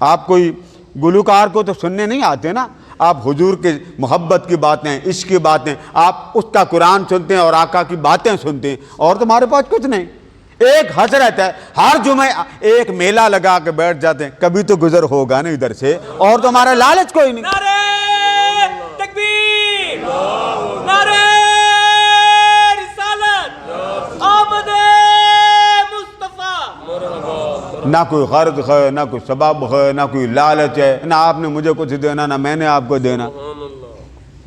آپ کوئی گلوکار کو تو سننے نہیں آتے نا، آپ حضور کے محبت کی باتیں، عشق کی باتیں، آپ اس کا قرآن سنتے ہیں اور آقا کی باتیں سنتے ہیں، اور تمہارے پاس کچھ نہیں۔ ایک حسرت ہے، ہر جمعہ ایک میلہ لگا کے بیٹھ جاتے ہیں، کبھی تو گزر ہوگا نا ادھر سے، اور تمہارا لالچ کوئی نہیں۔ نعرہ تکبیر، نعرہ رسالت، آمد مصطفیٰ۔ نہ کوئی غرض ہے، نہ کوئی سبب ہے، نہ کوئی لالچ ہے، نہ آپ نے مجھے کچھ دینا نہ میں نے آپ کو دینا،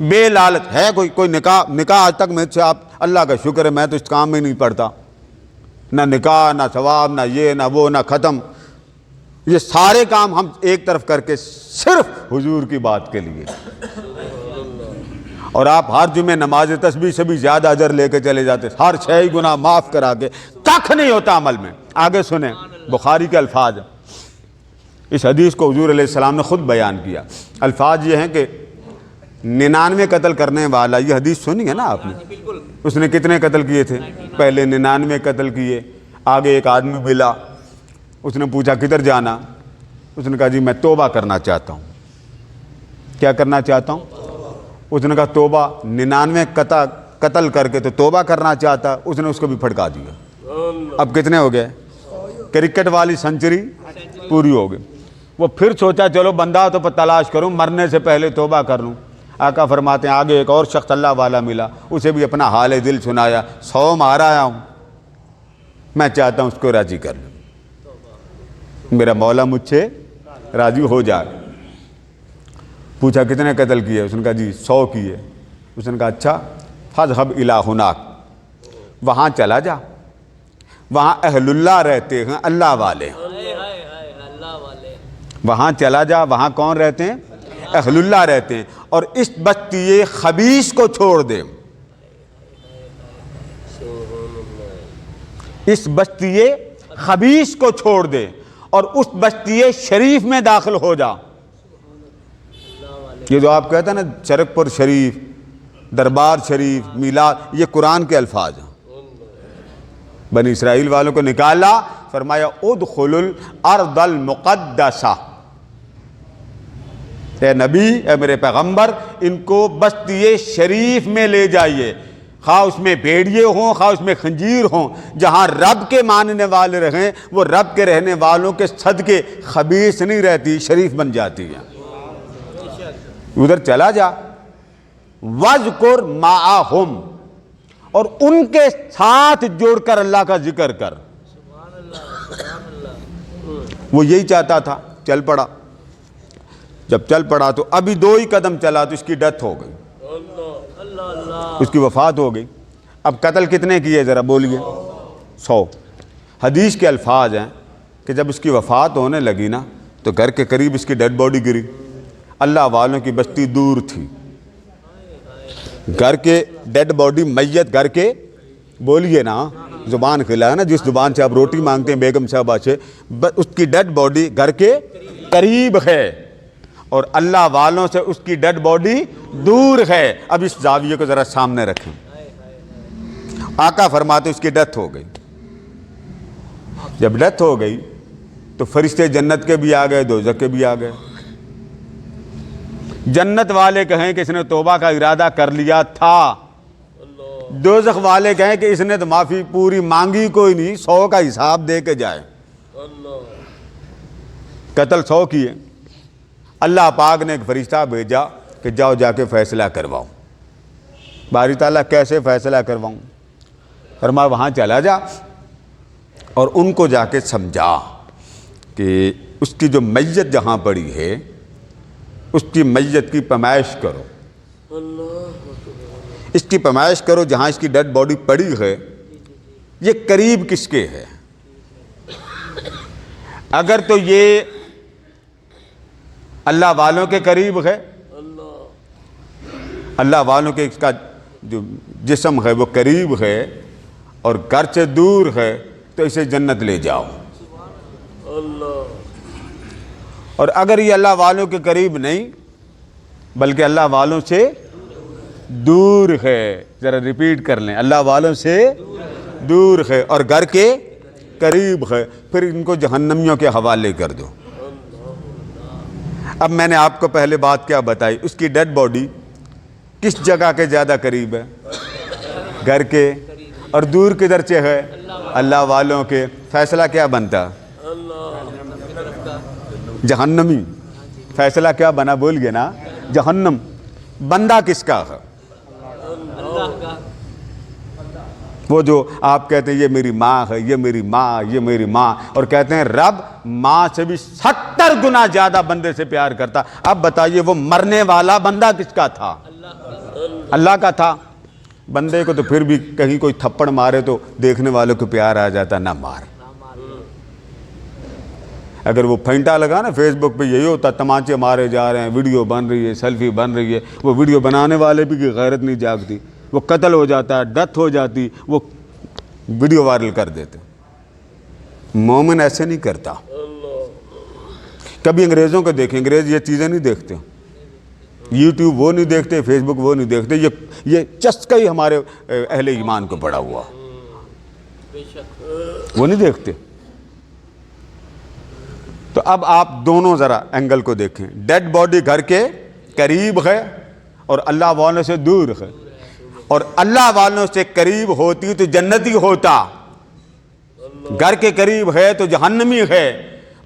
بے لالچ ہے۔ کوئی نکاح آج تک میں سے، آپ اللہ کا شکر ہے میں تو اس کام میں نہیں پڑتا، نہ نکاح نہ ثواب نہ یہ نہ وہ نہ ختم، یہ سارے کام ہم ایک طرف کر کے صرف حضور کی بات کے لیے، اور آپ ہر جمعے نماز تسبیح سے بھی زیادہ اجر لے کے چلے جاتے، ہر 6 گناہ معاف کرا کے، کخ نہیں ہوتا عمل میں۔ آگے سنیں، بخاری کے الفاظ، اس حدیث کو حضور علیہ السلام نے خود بیان کیا۔ الفاظ یہ ہیں کہ 99 قتل کرنے والا، یہ حدیث سنی ہے نا آپ نے، اس نے کتنے قتل کیے تھے؟ پہلے 99 قتل کیے، آگے ایک آدمی ملا، اس نے پوچھا کدھر جانا؟ اس نے کہا جی میں توبہ کرنا چاہتا ہوں۔ کیا کرنا چاہتا ہوں؟ اس نے کہا توبہ، 99 قتل کر کے تو توبہ کرنا چاہتا، اس نے اس کو بھی پھڑکا دیا۔ اب کتنے ہو گئے؟ کرکٹ والی سنچری پوری ہو گئی۔ وہ پھر سوچا چلو بندہ تو تلاش کروں، مرنے سے پہلے توبہ کر لوں۔ آقا فرماتے ہیں آگے ایک اور شخص اللہ والا ملا، اسے بھی اپنا حال دل سنایا، 100 مار آیا ہوں، میں چاہتا ہوں اس کو راضی کر لوں، میرا مولا مجھ سے راضی ہو جائے۔ پوچھا کتنے قتل کیے؟ اس نے کہا جی 100 کیے۔ اس نے کہا اچھا، فاذهب الی ہناک، وہاں چلا جا، وہاں اہل اللہ رہتے ہیں، اللہ والے، وہاں چلا جا، وہاں کون رہتے ہیں؟ اہل اللہ رہتے ہیں، اور اس بستی خبیث کو چھوڑ دے، اس بستی خبیث کو چھوڑ دے اور اس بستی شریف میں داخل ہو جا۔ یہ جو آپ کہتے ہیں نا چرک پر شریف، دربار شریف، میلاد، یہ قرآن کے الفاظ ہیں۔ بنی اسرائیل والوں کو نکالا، فرمایا ادخلوا الارض المقدسہ، اے نبی، اے میرے پیغمبر، ان کو بستی شریف میں لے جائیے، خواہ اس میں بھیڑیے ہوں، خواہ اس میں خنجیر ہوں، جہاں رب کے ماننے والے رہیں، وہ رب کے رہنے والوں کے صدقے خبیث نہیں رہتی، شریف بن جاتی ہے۔ ادھر چلا جا، وَاذْكُرْ مَعَهُمْ، اور ان کے ساتھ جوڑ کر اللہ کا ذکر کر۔ وہ یہی چاہتا تھا، چل پڑا۔ جب چل پڑا تو ابھی 2 ہی قدم چلا تو اس کی ڈیتھ ہو گئی، اس کی وفات ہو گئی۔ اب قتل کتنے کیے ذرا بولیے؟ 100۔ حدیث کے الفاظ ہیں کہ جب اس کی وفات ہونے لگی نا تو گھر کے قریب اس کی ڈیڈ باڈی گری، اللہ والوں کی بستی دور تھی، گھر کے ڈیڈ باڈی، میت گھر کے، بولیے نا، زبان کھلا ہے نا، جس زبان سے آپ روٹی مانگتے ہیں بیگم صاحبہ سے، اس کی ڈیڈ باڈی گھر کے قریب ہے اور اللہ والوں سے اس کی ڈیڈ باڈی دور ہے۔ اب اس زاویے کو ذرا سامنے رکھیں، آقا فرماتے اس کی ڈیتھ ہو گئی۔ جب ڈیتھ ہو گئی تو فرشتے جنت کے بھی آ گئے، دوزخ کے بھی آ گئے۔ جنت والے کہیں کہ اس نے توبہ کا ارادہ کر لیا تھا، دوزخ والے کہیں کہ اس نے تو معافی پوری مانگی کوئی نہیں، 100 کا حساب دے کے جائے۔ قتل 100 کیے، اللہ پاک نے ایک فرشتہ بھیجا کہ جاؤ جا کے فیصلہ کرواؤ۔ باری تعالیٰ کیسے فیصلہ کرواؤں؟ فرمایا وہاں چلا جا اور ان کو جا کے سمجھا کہ اس کی جو میت جہاں پڑی ہے اس کی میت کی پیمائش کرو، اس کی پیمائش کرو، جہاں اس کی ڈیڈ باڈی پڑی ہے یہ قریب کس کے ہے؟ اگر تو یہ اللہ والوں کے قریب ہے، اللہ والوں کے اس کا جو جسم ہے وہ قریب ہے اور گھر سے دور ہے تو اسے جنت لے جاؤ۔ اور اگر یہ اللہ والوں کے قریب نہیں بلکہ اللہ والوں سے دور ہے، ذرا ریپیٹ کر لیں، اللہ والوں سے دور ہے اور گھر کے قریب ہے، پھر ان کو جہنمیوں کے حوالے کر دو۔ اب میں نے آپ کو پہلے بات کیا بتائی, اس کی ڈیڈ باڈی کس جگہ کے زیادہ قریب ہے؟ گھر کے. اور دور کدھر سے ہے؟ اللہ والوں کے. فیصلہ کیا بنتا؟ جہنمی. فیصلہ کیا بنا بول گئے نا؟ جہنم. بندہ کس کا ہے؟ وہ جو آپ کہتے ہیں یہ میری ماں ہے, یہ میری ماں, یہ میری ماں, اور کہتے ہیں رب ماں سے بھی 70 گنا زیادہ بندے سے پیار کرتا. اب بتائیے وہ مرنے والا بندہ کس کا تھا؟ اللہ کا تھا. بندے کو تو پھر بھی کہیں کوئی تھپڑ مارے تو دیکھنے والوں کو پیار آ جاتا, نہ مار. اگر وہ پھینٹا لگا نا فیس بک پہ, یہی ہوتا, تمانچے مارے جا رہے ہیں, ویڈیو بن رہی ہے, سیلفی بن رہی ہے, وہ ویڈیو بنانے والے بھی کی غیرت نہیں جاگتی, وہ قتل ہو جاتا ہے, ڈیتھ ہو جاتی, وہ ویڈیو وائرل کر دیتے. مومن ایسے نہیں کرتا. کبھی انگریزوں کو دیکھیں, انگریز یہ چیزیں نہیں دیکھتے, یوٹیوب وہ نہیں دیکھتے, فیس بک وہ نہیں دیکھتے. یہ چسکا ہی ہمارے اہل ایمان کو پڑا ہوا, وہ نہیں دیکھتے. تو اب آپ دونوں ذرا اینگل کو دیکھیں. ڈیڈ باڈی گھر کے قریب ہے اور اللہ والوں سے دور ہے. اور اللہ والوں سے قریب ہوتی تو جنتی ہوتا, گھر کے قریب ہے تو جہنمی ہے.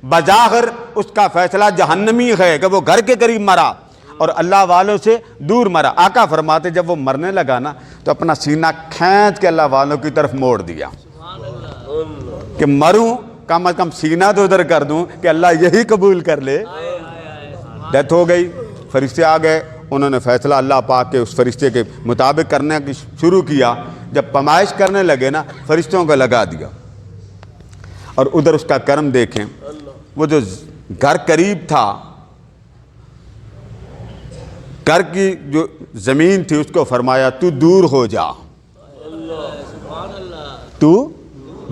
بظاہر اس کا فیصلہ جہنمی ہے کہ وہ گھر کے قریب مرا اور اللہ والوں سے دور مرا. آقا فرماتے جب وہ مرنے لگا نا تو اپنا سینہ کھینچ کے اللہ والوں کی طرف موڑ دیا کہ مروں کم از کم سینہ تو ادھر کر دوں کہ اللہ یہی قبول کر لے. ڈیتھ ہو گئی, فرشتے آ گئے, انہوں نے فیصلہ اللہ پاک کے اس فرشتے کے مطابق کرنے کی شروع کیا. جب پمائش کرنے لگے نا فرشتوں کو لگا دیا. اور ادھر اس کا کرم دیکھیں, وہ جو گھر قریب تھا, گھر کی جو زمین تھی اس کو فرمایا تو دور ہو جا, تو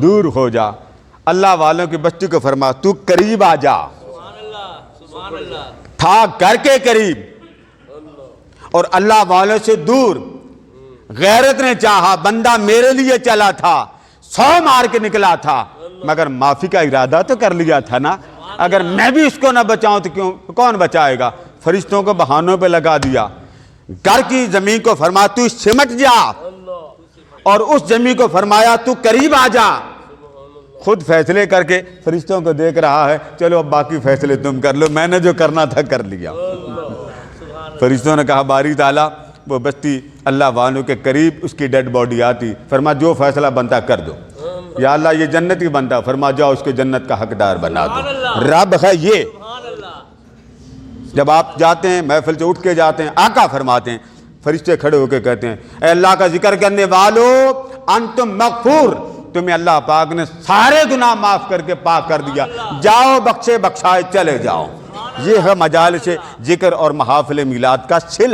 دور ہو جا. اللہ والوں کی بستی کو فرمایا تو قریب آ جا. تھا گھر کے قریب اور اللہ والوں سے دور. غیرت نے چاہا, بندہ میرے لیے چلا تھا, 100 مار کے نکلا تھا, مگر معافی کا ارادہ تو کر لیا تھا نا. اگر میں بھی اس کو نہ بچاؤں تو کون بچائے گا؟ فرشتوں کو بہانوں پہ لگا دیا. گھر کی زمین کو فرمایا تو سمٹ جا, اور اس زمین کو فرمایا تو قریب آ جا. خود فیصلے کر کے فرشتوں کو دیکھ رہا ہے, چلو اب باقی فیصلے تم کر لو, میں نے جو کرنا تھا کر لیا. فرشتوں نے کہا باری تعالیٰ وہ بستی اللہ والوں کے قریب اس کی ڈیڈ باڈی آتی, فرما جو فیصلہ بنتا کر دو. یا اللہ یہ جنتی بنتا, فرما جاؤ اس کو جنت کا حقدار بنا دو. رب ہے یہ. جب آپ جاتے ہیں محفل سے اٹھ کے جاتے ہیں, آقا فرماتے ہیں, فرشتے کھڑے ہو کے کہتے ہیں اے اللہ کا ذکر کرنے والو انتم مغفور, تمہیں اللہ پاک نے سارے گناہ معاف کر کے پاک کر دیا, جاؤ بخشے بخشائے چلے جاؤ. یہ ہے مجالس ذکر اور محافل میلاد کا سلسلہ.